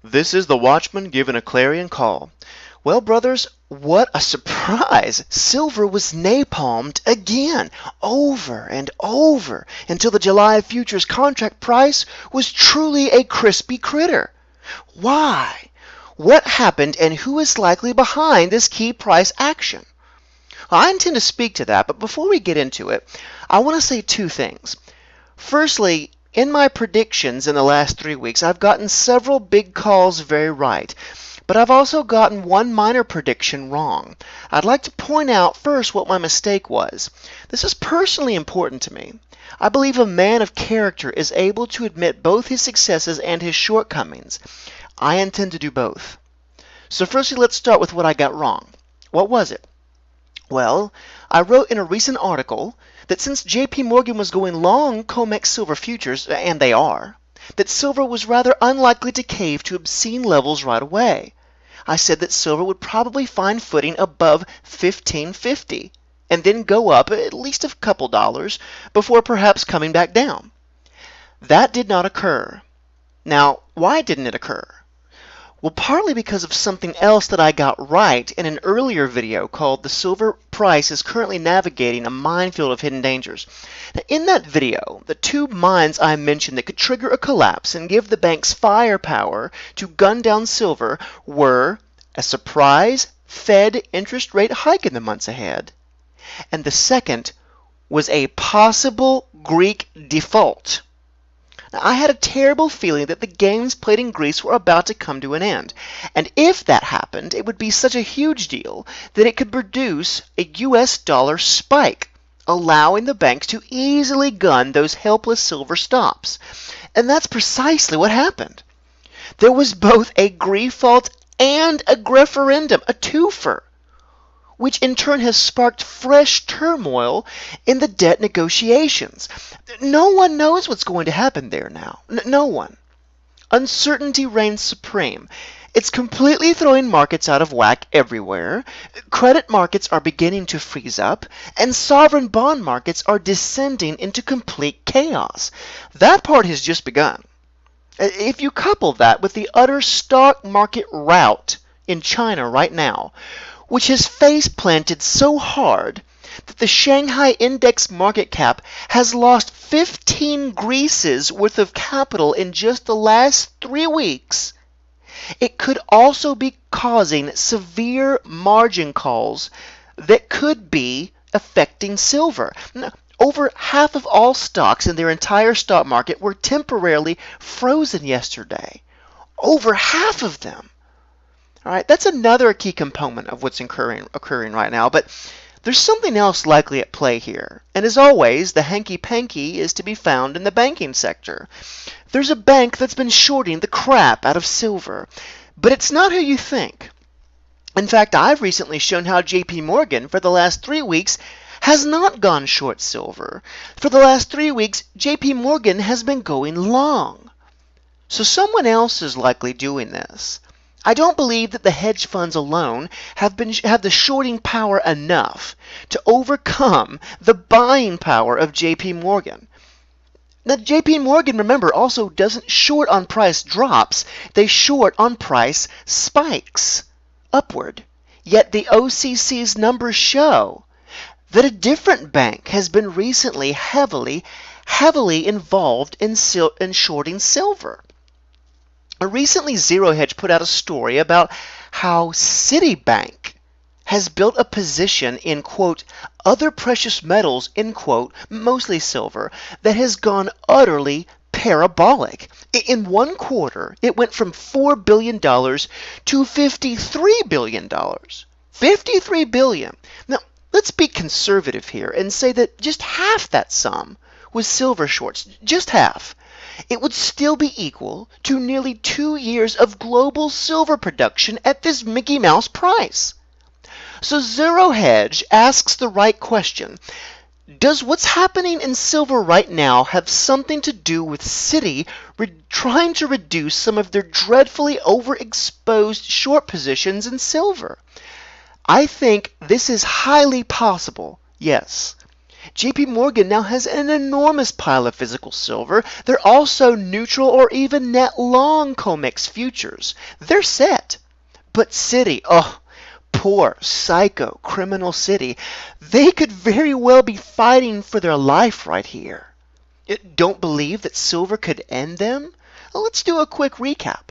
This is the watchman giving a clarion call. Well, brothers, what a surprise! Silver was napalmed again, over and over, until the July futures contract price was truly a crispy critter. Why? What happened, and who is likely behind this key price action? I intend to speak to that, but before we get into it, I want to say two things. Firstly, in my predictions in the last 3 weeks, I've gotten several big calls very right, but I've also gotten one minor prediction wrong. I'd like to point out first what my mistake was. This is personally important to me. I believe a man of character is able to admit both his successes and his shortcomings. I intend to do both. So firstly, let's start with what I got wrong. What was it? Well, I wrote in a recent article that since JP Morgan was going long COMEX silver futures, and they are, that silver was rather unlikely to cave to obscene levels right away. I said that silver would probably find footing above $15.50 and then go up at least a couple dollars before perhaps coming back down. That did not occur. Now, why didn't it occur? Well, partly because of something else that I got right in an earlier video called "The Silver Price is Currently Navigating a Minefield of Hidden Dangers." Now, in that video, the two mines I mentioned that could trigger a collapse and give the banks firepower to gun down silver were a surprise Fed interest rate hike in the months ahead, and the second was a possible Greek default. Now, I had a terrible feeling that the games played in Greece were about to come to an end, and if that happened, it would be such a huge deal that it could produce a US dollar spike, allowing the banks to easily gun those helpless silver stops. And that's precisely what happened. There was both a Greek fault and a referendum, a twofer, which in turn has sparked fresh turmoil in the debt negotiations. No one knows what's going to happen there now. No one. Uncertainty reigns supreme. It's completely throwing markets out of whack everywhere. Credit markets are beginning to freeze up, and sovereign bond markets are descending into complete chaos. That part has just begun. If you couple that with the utter stock market rout in China right now, which has face planted so hard that the Shanghai index market cap has lost 15 Greece's worth of capital in just the last 3 weeks, it could also be causing severe margin calls that could be affecting silver. Now, over half of all stocks in their entire stock market were temporarily frozen yesterday. Over half of them. All right, that's another key component of what's occurring right now, but there's something else likely at play here. And as always, the hanky-panky is to be found in the banking sector. There's a bank that's been shorting the crap out of silver, but it's not who you think. In fact, I've recently shown how JP Morgan, for the last 3 weeks, has not gone short silver. For the last 3 weeks, JP Morgan has been going long. So someone else is likely doing this. I don't believe that the hedge funds alone have the shorting power enough to overcome the buying power of JP Morgan. Now, JP Morgan, remember, also doesn't short on price drops. They short on price spikes upward. Yet the OCC's numbers show that a different bank has been recently heavily involved in shorting silver. Recently, Zero Hedge put out a story about how Citibank has built a position in, quote, other precious metals, end quote, mostly silver, that has gone utterly parabolic. In 1 quarter, it went from $4 billion to $53 billion. $53 billion. Now, let's be conservative here and say that just half that sum was silver shorts, just half. It would still be equal to nearly 2 years of global silver production at this Mickey Mouse price. So Zero Hedge asks the right question. Does what's happening in silver right now have something to do with Citi trying to reduce some of their dreadfully overexposed short positions in silver? I think this is highly possible, yes. JP Morgan now has an enormous pile of physical silver. They're also neutral or even net long COMEX futures. They're set. But Citi, oh, poor, psycho, criminal Citi, they could very well be fighting for their life right here. Don't believe that silver could end them? Well, let's do a quick recap.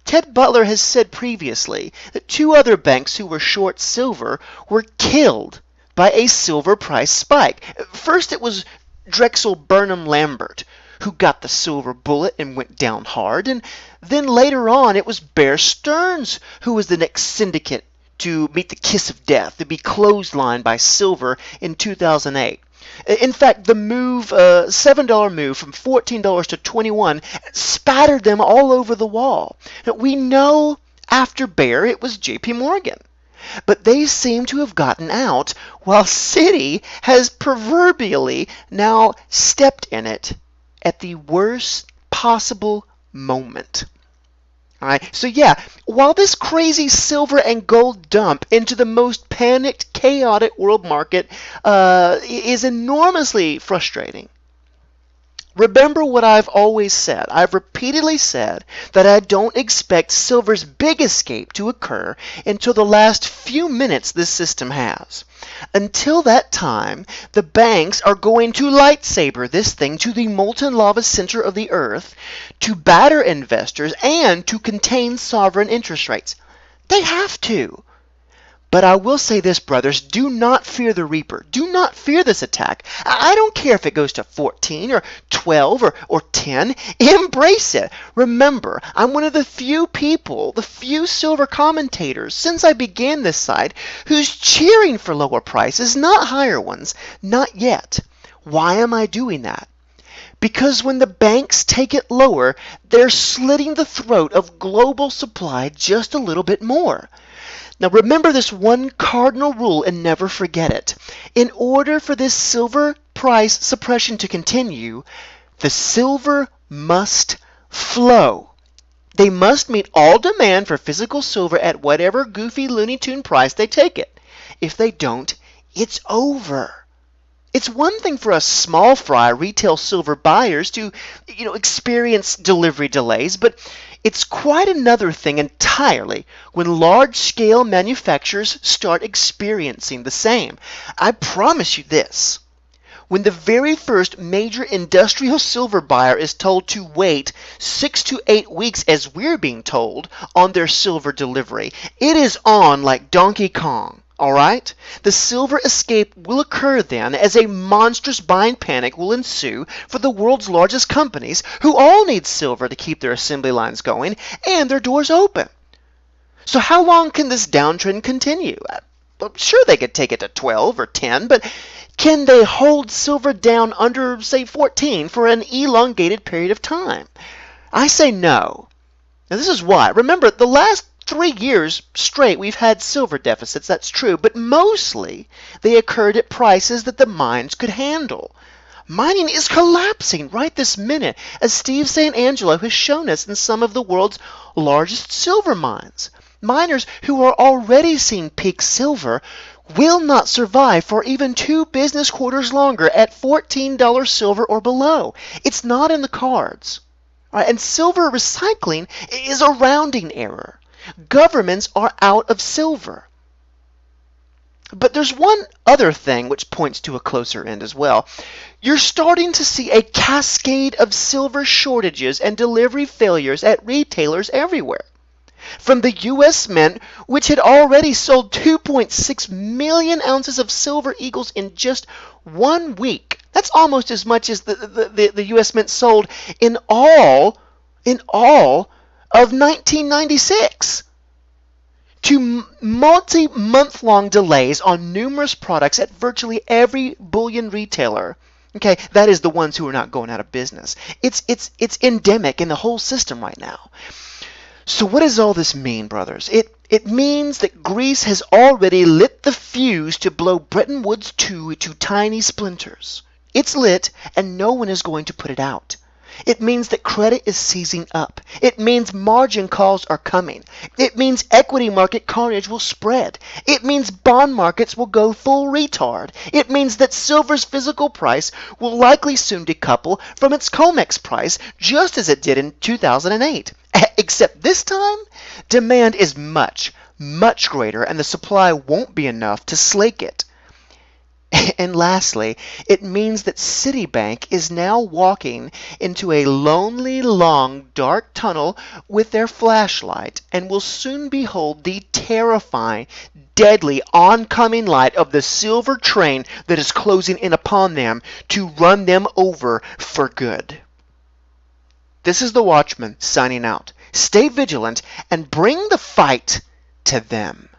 Ted Butler has said previously that two other banks who were short silver were killed by a silver price spike. First, it was Drexel Burnham Lambert, who got the silver bullet and went down hard, and then later on it was Bear Stearns, who was the next syndicate to meet the kiss of death, to be clotheslined by silver in 2008. In fact, the move, $7 move from $14 to $21 spattered them all over the wall. Now, we know after Bear it was JP Morgan, but they seem to have gotten out while Citi has proverbially now stepped in it at the worst possible moment. All right, so yeah, while this crazy silver and gold dump into the most panicked, chaotic world market is enormously frustrating, remember what I've always said. I've repeatedly said that I don't expect silver's big escape to occur until the last few minutes this system has. Until that time, the banks are going to lightsaber this thing to the molten lava center of the earth to batter investors and to contain sovereign interest rates. They have to. But I will say this, brothers, do not fear the Reaper. Do not fear this attack. I don't care if it goes to 14 or 12 or 10. Embrace it. Remember, I'm one of the few people, the few silver commentators since I began this site who's cheering for lower prices, not higher ones. Not yet. Why am I doing that? Because when the banks take it lower, they're slitting the throat of global supply just a little bit more. Now remember this one cardinal rule and never forget it. In order for this silver price suppression to continue, the silver must flow. They must meet all demand for physical silver at whatever goofy Looney Tune price they take it. If they don't, it's over. It's one thing for us small fry retail silver buyers to, experience delivery delays, but it's quite another thing entirely when large-scale manufacturers start experiencing the same. I promise you this. When the very first major industrial silver buyer is told to wait 6 to 8 weeks, as we're being told, on their silver delivery, it is on like Donkey Kong. All right? The silver escape will occur then as a monstrous buying panic will ensue for the world's largest companies who all need silver to keep their assembly lines going and their doors open. So how long can this downtrend continue? I'm sure they could take it to 12 or 10, but can they hold silver down under, say, 14 for an elongated period of time? I say no. Now this is why. Remember, the last 3 years straight we've had silver deficits, that's true, but mostly they occurred at prices that the mines could handle. Mining is collapsing right this minute, as Steve St. Angelo has shown us in some of the world's largest silver mines. Miners who are already seeing peak silver will not survive for even 2 business quarters longer at $14 silver or below. It's not in the cards. All right, and silver recycling is a rounding error. Governments are out of silver. But there's one other thing which points to a closer end as well. You're starting to see a cascade of silver shortages and delivery failures at retailers everywhere. From the U.S. Mint, which had already sold 2.6 million ounces of silver eagles in just 1 week. That's almost as much as the U.S. Mint sold in all of 1996. To multi-month-long delays on numerous products at virtually every bullion retailer. Okay, that is the ones who are not going out of business. It's endemic in the whole system right now. So what does all this mean, brothers? It means that Greece has already lit the fuse to blow Bretton Woods 2 to tiny splinters. It's lit, and no one is going to put it out. It means that credit is seizing up. It means margin calls are coming. It means equity market carnage will spread. It means bond markets will go full retard. It means that silver's physical price will likely soon decouple from its COMEX price, just as it did in 2008. Except this time, demand is much, much greater, and the supply won't be enough to slake it. And lastly, it means that Citibank is now walking into a lonely, long, dark tunnel with their flashlight and will soon behold the terrifying, deadly, oncoming light of the silver train that is closing in upon them to run them over for good. This is the Watchman signing out. Stay vigilant and bring the fight to them.